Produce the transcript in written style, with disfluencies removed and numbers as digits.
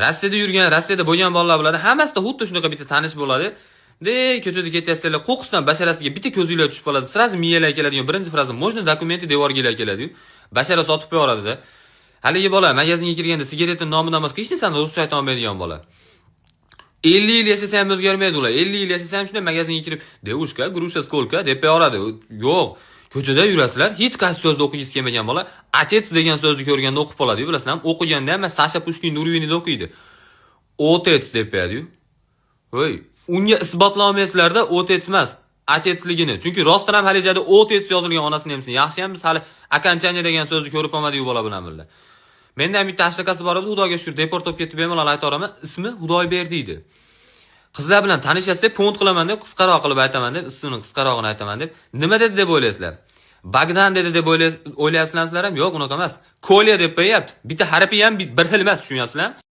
Rossiyada yurgan, Rossiyada bo'lgan bolalar bo'ladi. Hammasida xuddi shunaqa bitta tanish bo'ladi. Ko'chada ketyapsizlar, qo'qqisdan basharasiga bitta ko'zinglar tushib qoladi. Sразу miyalar keladigan birinchi fraza "Можно dokumenты devorga keladi-yu". Bashara sotib qo'yaveradi-da. Haligi bola magazinga kirganda sigaretning nomidan boshqa hech narsani ruscha ayta olmaydigan bola. 50 yil yashasa ham o'zgarmaydi ular. 50 yil yashasa ham shunday magazinga kirib, "Devushka, grusha skolka" deb qo'yaveradi. Yo'q. Ko'chada yurasizlar, hech qaysi so'zni o'qiysiz kelmagan bola, "Отец" degan so'zni ko'rganda o'qib qoladi-yu, bilasizlarmi? O'qiganda ham Sasha Pushkin Nurvinida o'qiydi. "Otec" deb qo'yadi-yu. Voy, unga isbotlaolmaysizlarda "Otec" emas, "Отецligini. Chunki rostdan ham halijada "Otec" yozilgan onasini emsin. Yaxshi ham biz hali "окончание" degan so'zni ko'rib olmadik-yu bola bilan birga. Menda ham bitta ashtaqasi bor edi, Xudoga shukr, deport olib ketib bemalol aytaveraman. Ismi Xudoyberdi edi. Qizlar bilan tanishasiz, pont qilaman deb, qisqaroq qilib aytaman deb, ismini qisqarog'ini aytaman deb, nima dedi deb o'ylaysizlar? Bagdan dedi deb o'ylayapsizlar ham? Yo'q, unaqa emas. Kolya deb qo'yapti. Bitta harfi ham bir xil emas, tushunyapsizlar?